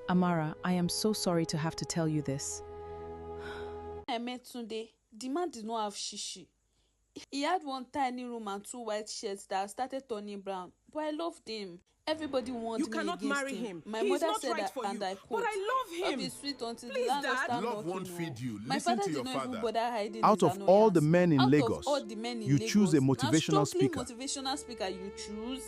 Amara, I am so sorry to have to tell you this. I met Tunde, the man did not have shishi. He had one tiny room and two white shirts that started turning brown, but I loved him. Everybody warned You me cannot against marry him. him. My He is mother not said right that, for and you. I But quote, I love "Love him. is sweet until the Please, landlord Dad. start Love knocking." won't feed you. My Listen father to did your not even father. bother hiding Out his of all the annoyance. men in Out Lagos, of all the men in you Lagos, choose a now motivational struggling speaker. motivational speaker you choose.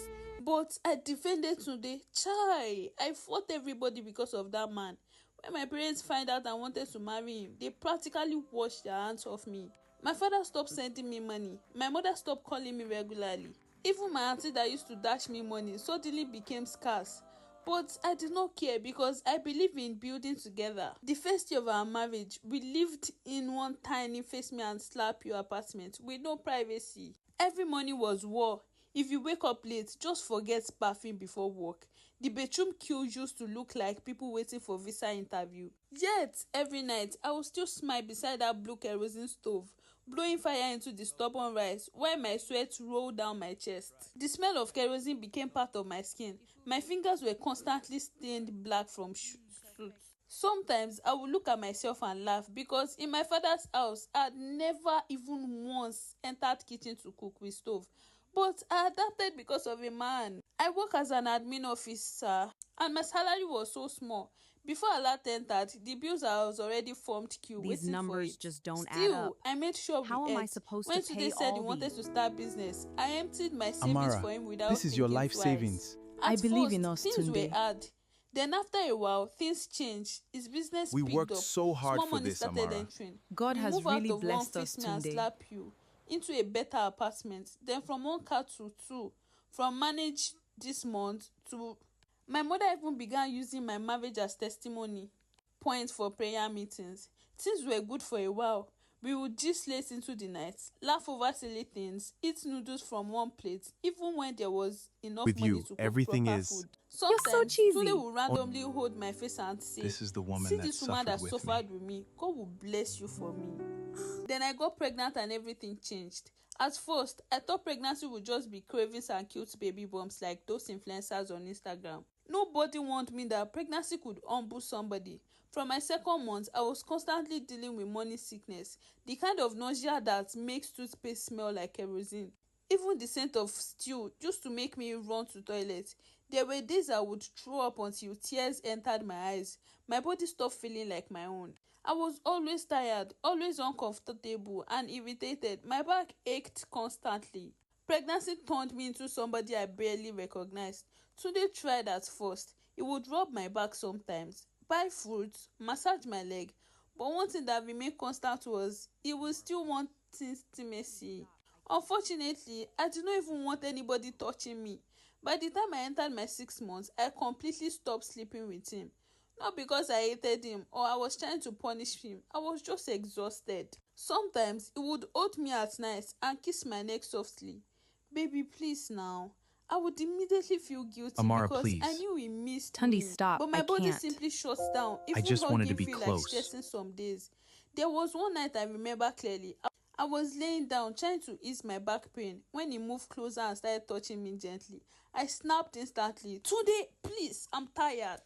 But I defended today. Chai, I fought everybody because of that man. When my parents find out I wanted to marry him, they practically washed their hands off me. My father stopped sending me money. My mother stopped calling me regularly. Even my auntie that used to dash me money suddenly became scarce. But I did not care because I believe in building together. The first year of our marriage, we lived in one tiny face me and slap you apartment with no privacy. Every morning was war. If you wake up late, just forget bathing before work. The bedroom queue used to look like people waiting for visa interview. Yet, every night, I would still smile beside that blue kerosene stove, blowing fire into the stubborn rice while my sweat rolled down my chest. The smell of kerosene became part of my skin. My fingers were constantly stained black from soot. Sometimes I would look at myself and laugh because in my father's house I had never even once entered kitchen to cook with stove. But I adapted because of a man. I work as an admin officer and my salary was so small. Before alert entered, the bills I was already formed queue These waiting for numbers it. just don't add Still, up. I made sure How we am I ate. supposed When to pay today said he all wanted to these? start business, I emptied my savings Amara, for him without this is your thinking life twice. savings. At I believe first, in us, things were Tunde. hard. Then after a while, things changed. His business We picked worked up. so hard Small for money this, started Amara. entering. God We has move out really of one blessed us, face me and Tunde. slap you into a better apartment. Then from one car to two. From manage this month to my mother even began using my marriage as testimony point for prayer meetings. Things were good for a while. We would gist late into the night, laugh over silly things, eat noodles from one plate, even when there was enough With money you, to cook everything proper is. food. You're so Sometimes, Tunde cheesy. will randomly hold my face and say, This is the woman "See that this woman that suffered with suffered me. with me. God will bless you for me." Then I got pregnant and everything changed. At first, I thought pregnancy would just be cravings and cute baby bumps like those influencers on Instagram. Nobody warned me that pregnancy could humble somebody. From my second month, I was constantly dealing with morning sickness, the kind of nausea that makes toothpaste smell like kerosene. Even the scent of stew used to make me run to toilet. There were days I would throw up until tears entered my eyes. My body stopped feeling like my own. I was always tired, always uncomfortable and irritated. My back ached constantly. Pregnancy turned me into somebody I barely recognized. Tunde tried at first. He would rub my back sometimes, buy fruits, massage my leg. But one thing that remained constant was he would still want intimacy. Unfortunately, I did not even want anybody touching me. By the time I entered my 6 months, I completely stopped sleeping with him. Not because I hated him or I was trying to punish him, I was just exhausted. Sometimes he would hold me at night and kiss my neck softly. "Baby, please now." I would immediately feel guilty Amara, because I please. knew he missed Tunde, me. stop. But my I body can't. simply shuts down. Even just wanted to hugging be feel like close. stressing some days. There was one night I remember clearly. I was laying down trying to ease my back pain when he moved closer and started touching me gently. I snapped instantly. "Today, please, I'm tired."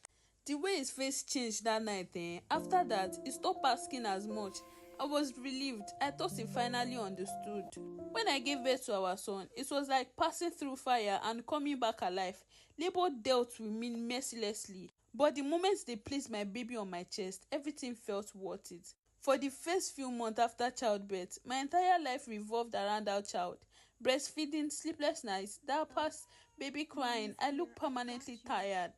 The way his face changed that night, after that, he stopped asking as much. I was relieved. I thought he finally understood. When I gave birth to our son, it was like passing through fire and coming back alive. Labor dealt with me mercilessly. But the moment they placed my baby on my chest, everything felt worth it. For the first few months after childbirth, my entire life revolved around our child. Breastfeeding, sleepless nights, diapers, baby crying, I looked permanently tired.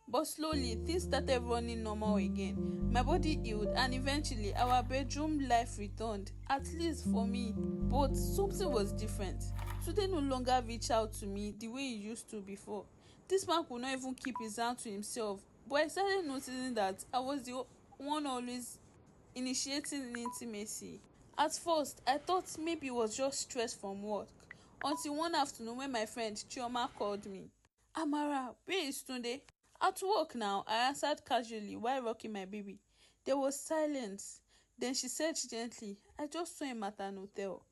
But slowly, things started running normal again. My body healed and eventually our bedroom life returned, at least for me. But something was different. Today no longer reached out to me the way he used to before. This man could not even keep his hand to himself. But I started noticing that I was the one always initiating intimacy. At first, I thought maybe it was just stress from work. Until one afternoon when my friend Chioma called me. "Amara, where is Tunde?" "At work now," I answered casually while rocking my baby. There was silence. Then she said gently, "I just saw him at an hotel."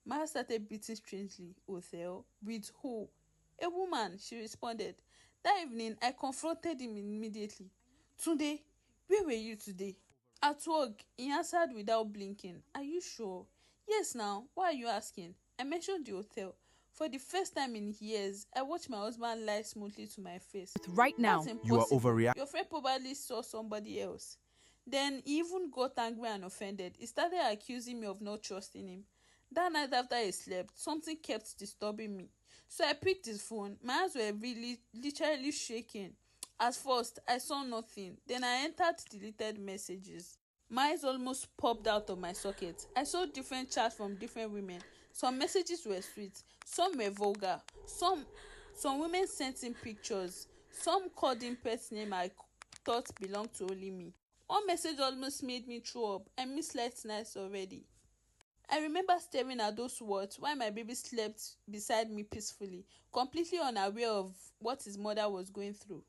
My heart started beating strangely. "Hotel? With who?" "A woman," she responded. That evening, I confronted him immediately. Tunde, where were you today? At work, he answered without blinking. Are you sure? Yes now, why are you asking? I mentioned the hotel. For the first time in years, I watched my husband lie smoothly to my face. Right That's now. You are impossible. overreacting. Your friend probably saw somebody else. Then he even got angry and offended. He started accusing me of not trusting him. That night after I slept, something kept disturbing me. So I picked his phone. My hands were really literally shaking. At first, I saw nothing. Then I entered deleted messages. My eyes almost popped out of my socket. I saw different chats from different women. Some messages were sweet, some were vulgar, some women sent in pictures, some called in pet name I thought belonged to only me. One message almost made me throw up. I miss last night already. I remember staring at those words while my baby slept beside me peacefully, completely unaware of what his mother was going through.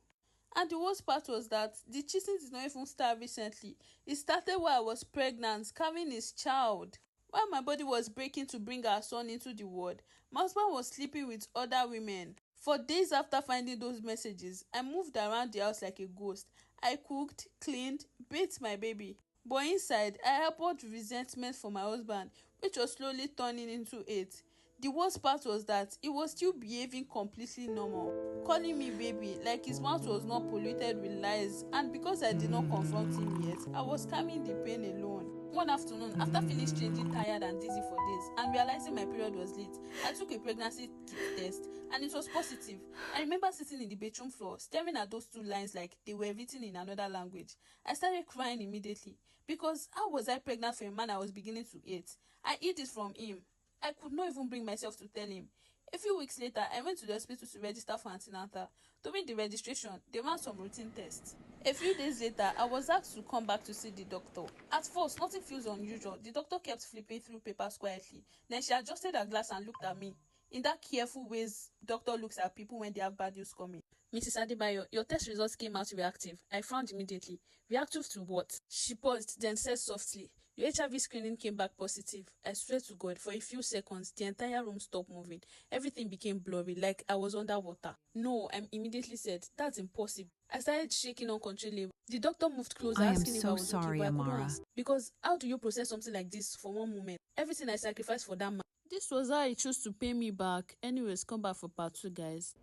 And the worst part was that the cheating did not even start recently. It started while I was pregnant, carrying his child. While my body was breaking to bring our son into the world, my husband was sleeping with other women. For days after finding those messages, I moved around the house like a ghost. I cooked, cleaned, bathed my baby. But inside, I harbored resentment for my husband, which was slowly turning into hate. The worst part was that he was still behaving completely normal, calling me baby like his mouth was not polluted with lies, and because I did not confront him yet, I was calming the pain alone. One afternoon, after finishing changing tired and dizzy for days and realizing my period was late, I took a pregnancy kit test and it was positive. I remember sitting in the bedroom floor, staring at those two lines like they were written in another language. I started crying immediately because how was I pregnant for a man I was beginning to hate? I hid it from him. I could not even bring myself to tell him. A few weeks later, I went to the hospital to register for antenatal. During the registration, they ran some routine tests. A few days later, I was asked to come back to see the doctor. At first, nothing feels unusual. The doctor kept flipping through papers quietly. Then she adjusted her glass and looked at me. In that careful ways doctor looks at people when they have bad news coming. Mrs. Adebayo, your test results came out reactive. I frowned immediately. Reactive to what? She paused, then said softly, your HIV screening came back positive. I swear to God, for a few seconds, the entire room stopped moving. Everything became blurry, like I was underwater. No, I immediately said, that's impossible. I started shaking uncontrollably. The doctor moved closer, I am asking if I so was okay, sorry, but I couldn't Amara. answer. Because how do you process something like this for one moment? Everything I sacrificed for that man. This was how he chose to pay me back. Anyways, come back for part 2, guys.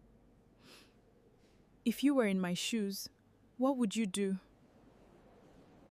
If you were in my shoes, what would you do?